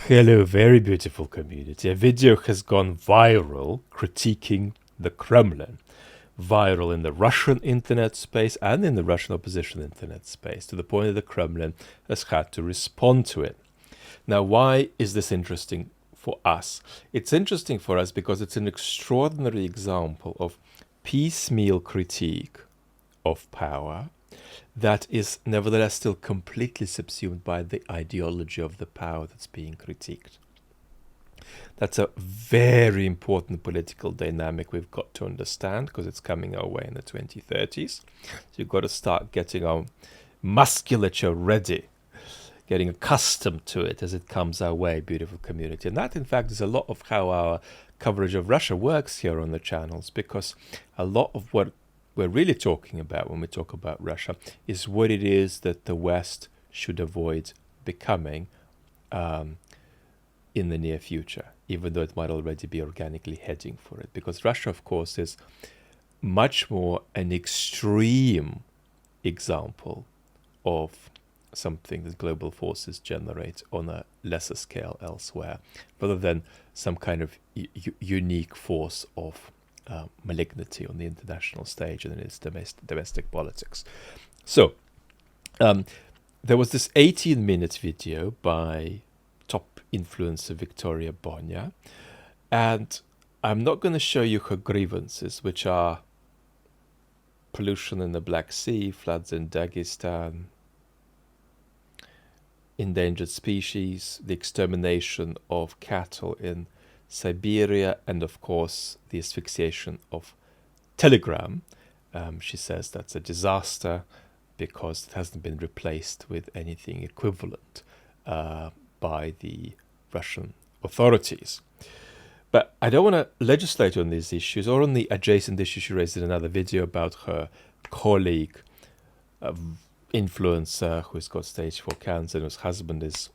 Hello, very beautiful community. A video has gone viral critiquing the Kremlin. Viral in the Russian internet space and in the Russian opposition internet space, to the point that the Kremlin has had to respond to it. Now, why is this interesting for us? It's interesting for us because it's an extraordinary example of piecemeal critique of power that is nevertheless still completely subsumed by the ideology of the power that's being critiqued. That's a very important political dynamic we've got to understand, because it's coming our way in the 2030s. So you've got to start getting our musculature ready, getting accustomed to it as it comes our way, beautiful community. And that, in fact, is a lot of how our coverage of Russia works here on the channels, because a lot of what we're really talking about when we talk about Russia is what it is that the West should avoid becoming in the near future, even though it might already be organically heading for it. Because Russia, of course, is much more an extreme example of something that global forces generate on a lesser scale elsewhere, rather than some kind of unique force of malignity on the international stage and in its domestic politics. So there was this 18-minute video by top influencer Victoria Bonia, and I'm not going to show you her grievances, which are pollution in the Black Sea, floods in Dagestan, endangered species, the extermination of cattle in Siberia, and of course the asphyxiation of Telegram. She says that's a disaster because it hasn't been replaced with anything equivalent by the Russian authorities. But I don't want to legislate on these issues or on the adjacent issues she raised in another video about her colleague, influencer who's got stage 4 cancer and whose husband is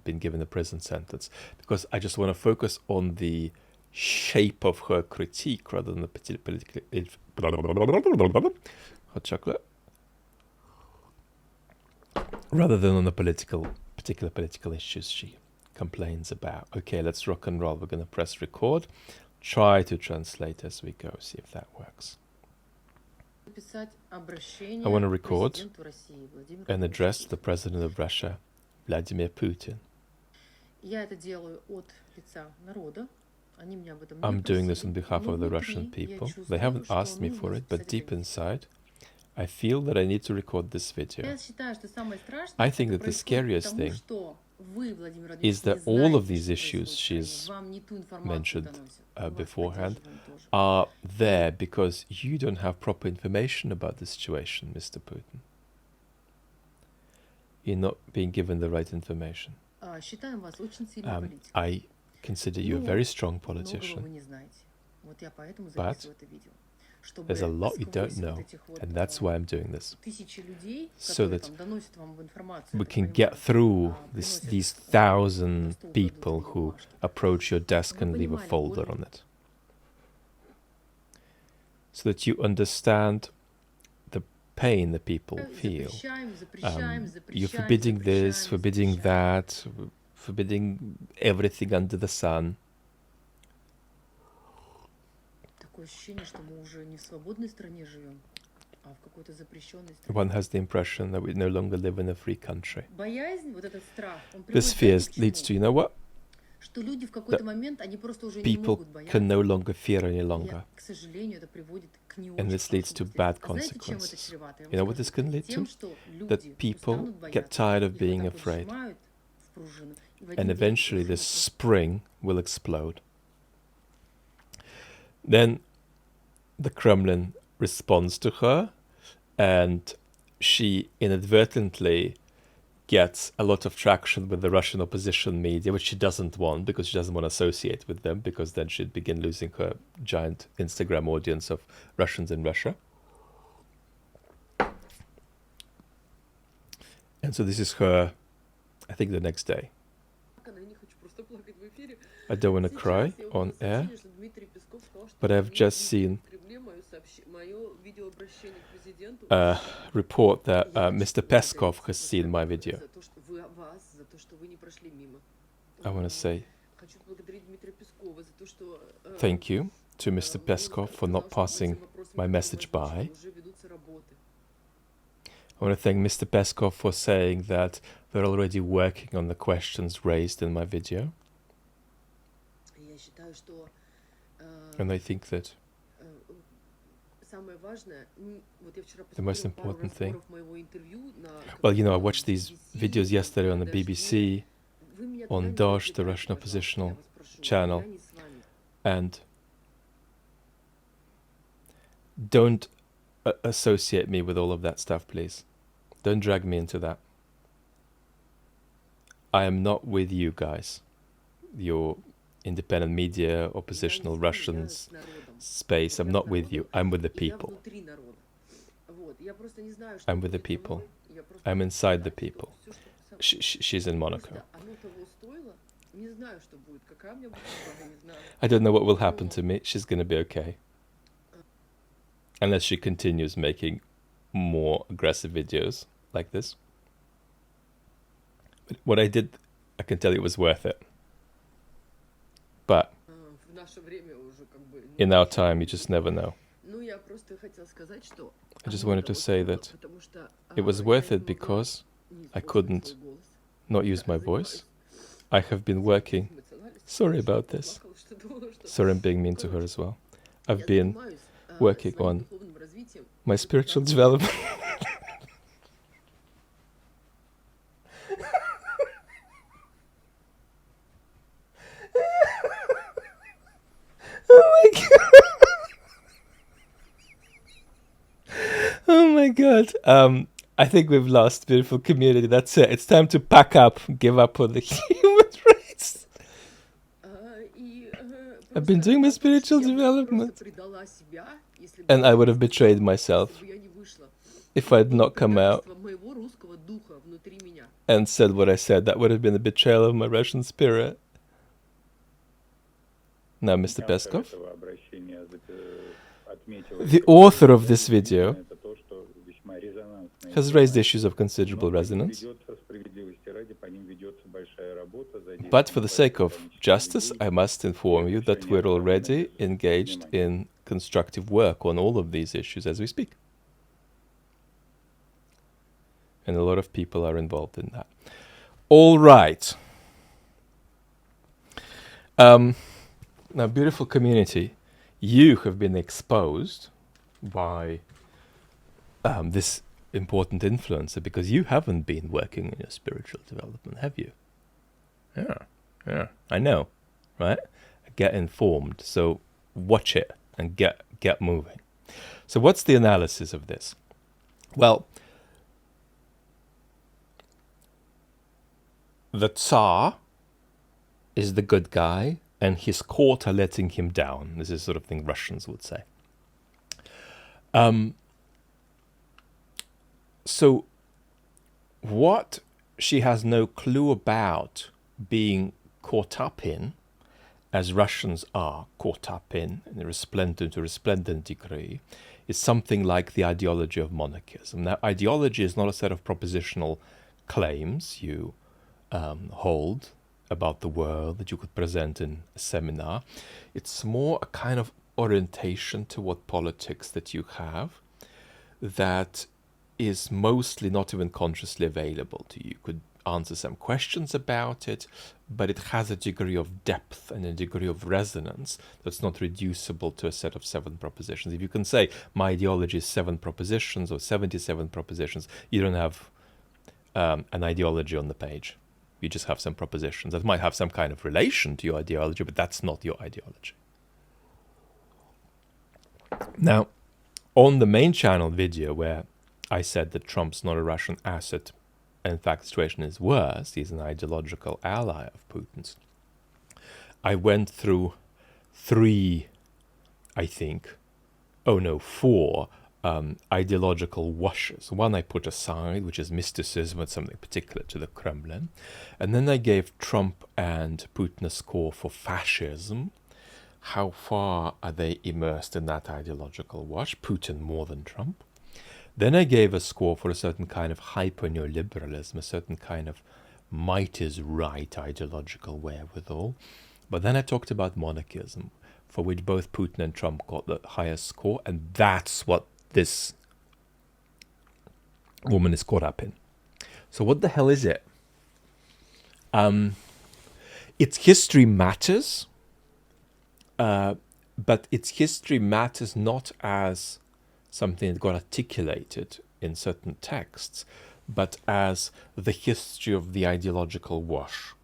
been given a prison sentence, because I just want to focus on the shape of her critique rather than the political hot chocolate, rather than on the particular political issues she complains about. Okay, let's rock and roll. We're going to press record, try to translate as we go, see if that works. I want to record an address to the President of Russia, Vladimir Putin. I'm doing this on behalf of the Russian people. They haven't asked me for it, but deep inside, I feel that I need to record this video. I think that the scariest thing is that all of these issues she's mentioned beforehand are there because you don't have proper information about the situation, Mr. Putin. You're not being given the right information. I consider you a very strong politician, but there's a lot you don't know, and that's why I'm doing this, so that we can get through these 1,000 people who approach your desk and leave a folder on it, so that you understand the pain that people feel. You're forbidding this, forbidding that, forbidding everything under the sun. One has the impression that we no longer live in a free country. This fear leads to, you know what? That people can no longer fear any longer. And this leads to bad consequences. You know what this can lead to? That people get tired of being afraid. And eventually this spring will explode. Then the Kremlin responds to her, and she inadvertently gets a lot of traction with the Russian opposition media, which she doesn't want, because she doesn't want to associate with them, because then she'd begin losing her giant Instagram audience of Russians in Russia. And so this is her, I think, the next day. I don't want to cry on air, but I've just seen a report that Mr. Peskov has seen my video. I want to say thank you to Mr. Peskov for not passing my message by. I want to thank Mr. Peskov for saying that they're already working on the questions raised in my video. And I think that the most important thing... Well, you know, I watched these videos yesterday on the BBC, on Dosh, the Russian oppositional channel, and don't associate me with all of that stuff, please. Don't drag me into that. I am not with you guys, your independent media, oppositional Russians space. I'm not with you. I'm with the people. I'm with the people. I'm inside the people. She's in Monaco. I don't know what will happen to me. She's going to be okay. Unless she continues making more aggressive videos like this. But what I did, I can tell you it was worth it. But in our time, you just never know. I just wanted to say that it was worth it because I couldn't not use my voice. I have been working... Sorry about this. Sorry, I'm being mean to her as well. I've been working on my spiritual development. Oh my god. Oh my god. I think we've lost beautiful community. That's it. It's time to pack up, give up on the human race. I've been doing my spiritual development. And I would have betrayed myself if I had not come out and said what I said. That would have been a betrayal of my Russian spirit. Now, Mr. Peskov, the author of this video, has raised issues of considerable resonance. But for the sake of justice, I must inform you that we're already engaged in constructive work on all of these issues as we speak. And a lot of people are involved in that. All right. Now, beautiful community, you have been exposed by this important influencer because you haven't been working in your spiritual development, have you? Yeah, I know, right? Get informed, so watch it and get moving. So what's the analysis of this? Well, the Tsar is the good guy and his court are letting him down. This is the sort of thing Russians would say. So what she has no clue about being caught up in, as Russians are caught up in a resplendent degree, is something like the ideology of monarchism. Now, ideology is not a set of propositional claims you hold about the world that you could present in a seminar. It's more a kind of orientation toward politics that you have that is mostly not even consciously available to you. You could answer some questions about it, but it has a degree of depth and a degree of resonance that's not reducible to a set of 7 propositions. If you can say, my ideology is 7 propositions or 77 propositions, you don't have an ideology on the page. You just have some propositions that might have some kind of relation to your ideology, but that's not your ideology. Now, on the main channel video where I said that Trump's not a Russian asset, in fact the situation is worse, he's an ideological ally of Putin's, I went through 4 ideological washes. One I put aside, which is mysticism, it's something particular to the Kremlin. And then I gave Trump and Putin a score for fascism. How far are they immersed in that ideological wash? Putin more than Trump. Then I gave a score for a certain kind of hyper-neoliberalism, a certain kind of might is right ideological wherewithal. But then I talked about monarchism, for which both Putin and Trump got the highest score, and that's what this woman is caught up in. So what the hell is it? Its history matters, but its history matters not as something that got articulated in certain texts, but as the history of the ideological wash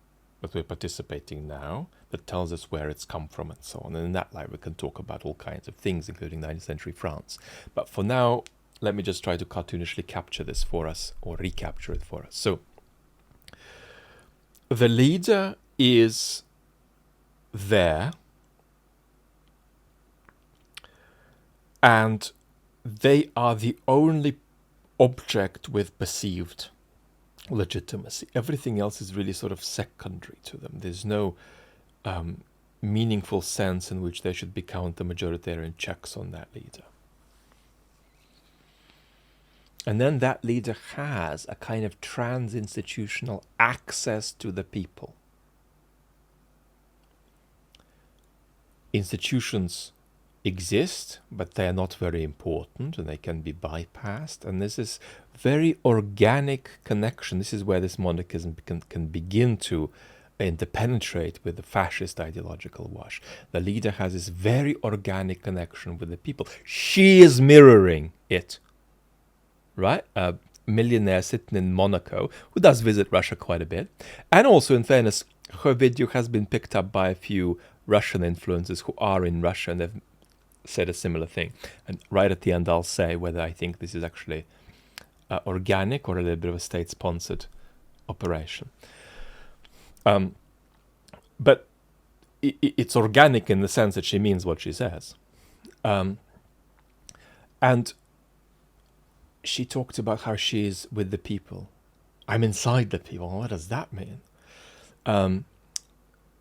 that we're participating now, that tells us where it's come from and so on. And in that light, we can talk about all kinds of things, including 19th century France. But for now, let me just try to cartoonishly capture this for us, or recapture it for us. So, the leader is there, and they are the only object with perceived legitimacy. Everything else is really sort of secondary to them. There's no meaningful sense in which there should be counter-majoritarian checks on that leader. And then that leader has a kind of trans-institutional access to the people. Institutions exist, but they are not very important, and they can be bypassed. And this is very organic connection. This is where this monarchism can begin to interpenetrate with the fascist ideological wash. The leader has this very organic connection with the people. She is mirroring it, right? A millionaire sitting in Monaco who does visit Russia quite a bit. And also, in fairness, her video has been picked up by a few Russian influencers who are in Russia, and they've said a similar thing. And right at the end, I'll say whether I think this is actually organic or a little bit of a state-sponsored operation. But it's organic in the sense that she means what she says. And she talked about how she is with the people. I'm inside the people. What does that mean?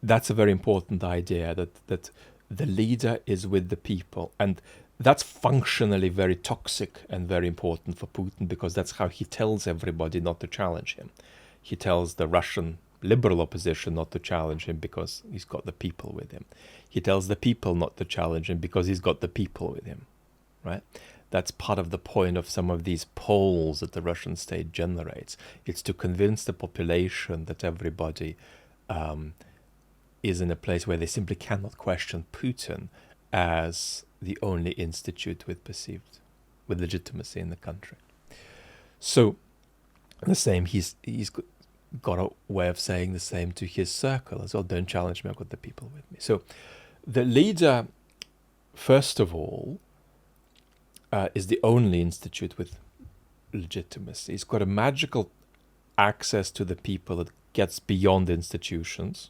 That's a very important idea, that the leader is with the people. And that's functionally very toxic and very important for Putin, because that's how he tells everybody not to challenge him. He tells the Russian liberal opposition not to challenge him because he's got the people with him. He tells the people not to challenge him because he's got the people with him, right? That's part of the point of some of these polls that the Russian state generates. It's to convince the population that everybody is in a place where they simply cannot question Putin as the only institute with legitimacy in the country. So the same, he's got a way of saying the same to his circle as well. Don't challenge me, I've got the people with me. So the leader, first of all, is the only institute with legitimacy. He's got a magical access to the people that gets beyond institutions.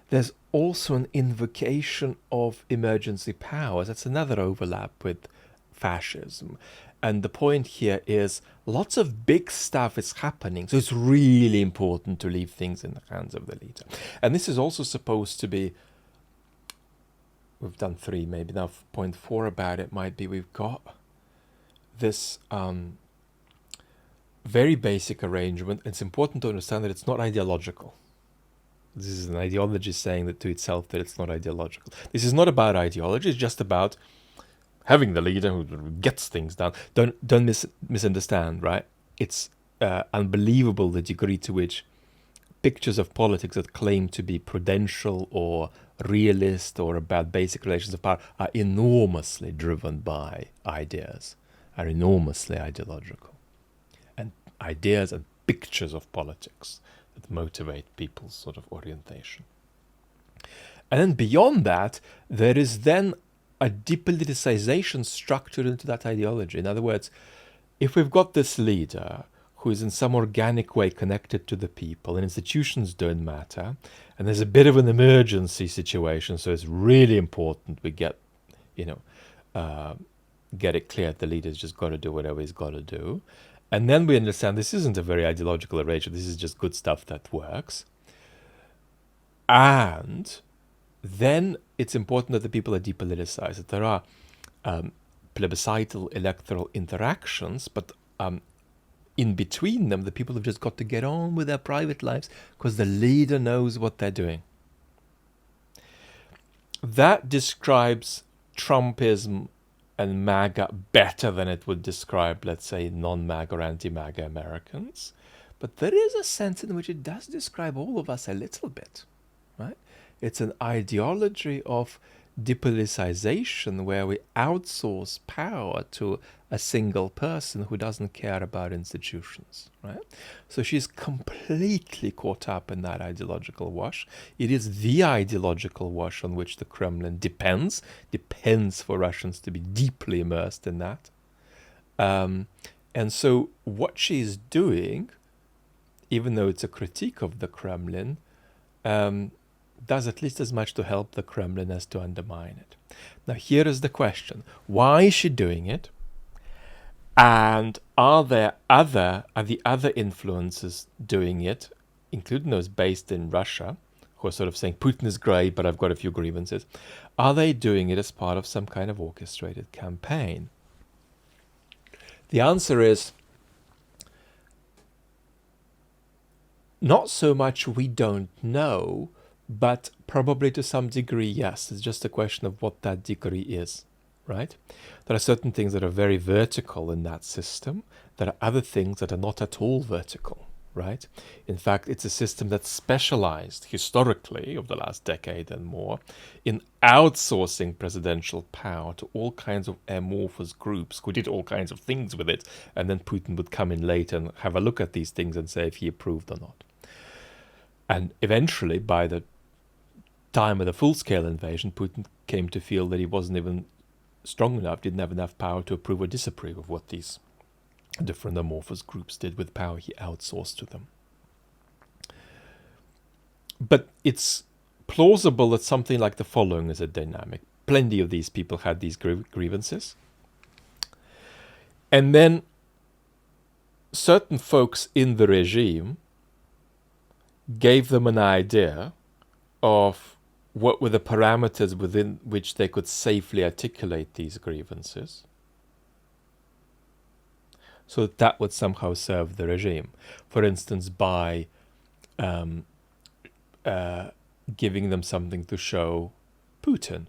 There's also an invocation of emergency powers. That's another overlap with fascism. And the point here is lots of big stuff is happening. So it's really important to leave things in the hands of the leader. And this is also supposed to be, we've done 3, maybe now point 4 about it might be, we've got this very basic arrangement. It's important to understand that it's not ideological. This is an ideology saying that to itself that it's not ideological. This is not about ideology. It's just about having the leader who gets things done. Don't misunderstand, right? It's unbelievable the degree to which pictures of politics that claim to be prudential or realist or about basic relations of power are enormously driven by ideas, are enormously ideological. And ideas and pictures of politics that motivate people's sort of orientation. And then beyond that, there is then a depoliticization structured into that ideology. In other words, if we've got this leader who is in some organic way connected to the people and institutions don't matter, and there's a bit of an emergency situation, so it's really important we get it clear that the leader's just got to do whatever he's got to do. And then we understand this isn't a very ideological arrangement, this is just good stuff that works. And then it's important that the people are depoliticized, that there are plebiscital electoral interactions, but in between them, the people have just got to get on with their private lives because the leader knows what they're doing. That describes Trumpism and MAGA better than it would describe, let's say, non-MAGA or anti-MAGA Americans. But there is a sense in which it does describe all of us a little bit, right? It's an ideology of depoliticization where we outsource power to a single person who doesn't care about institutions, right? So she's completely caught up in that ideological wash. It is the ideological wash on which the Kremlin depends for Russians to be deeply immersed in that. And so what she's doing, even though it's a critique of the Kremlin, does at least as much to help the Kremlin as to undermine it. Now, here is the question. Why is she doing it? And are the other influences doing it, including those based in Russia, who are sort of saying, Putin is great, but I've got a few grievances. Are they doing it as part of some kind of orchestrated campaign? The answer is, not so much we don't know, but probably to some degree, yes. It's just a question of what that degree is, right? There are certain things that are very vertical in that system. There are other things that are not at all vertical, right? In fact, it's a system that's specialized historically over the last decade and more in outsourcing presidential power to all kinds of amorphous groups who did all kinds of things with it, and then Putin would come in later and have a look at these things and say if he approved or not. And eventually, by the time of the full-scale invasion, Putin came to feel that he wasn't even strong enough, didn't have enough power to approve or disapprove of what these different amorphous groups did with power he outsourced to them. But it's plausible that something like the following is a dynamic. Plenty of these people had these grievances. And then certain folks in the regime gave them an idea of what were the parameters within which they could safely articulate these grievances, so that that would somehow serve the regime. For instance, by giving them something to show Putin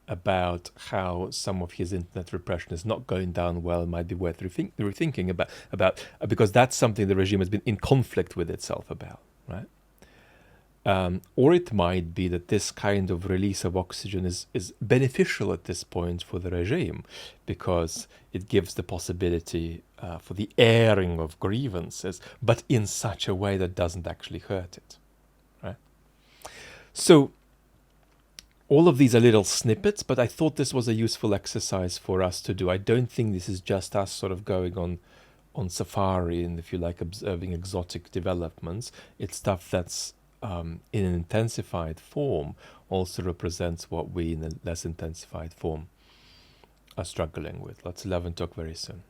about how some of his internet repression is not going down well and might be worth rethinking about because that's something the regime has been in conflict with itself about, right? Or it might be that this kind of release of oxygen is beneficial at this point for the regime because it gives the possibility for the airing of grievances, but in such a way that doesn't actually hurt it, right? So all of these are little snippets, but I thought this was a useful exercise for us to do. I don't think this is just us sort of going on safari and, if you like, observing exotic developments. It's stuff that's in an intensified form also represents what we in a less intensified form are struggling with. Let's love and talk very soon.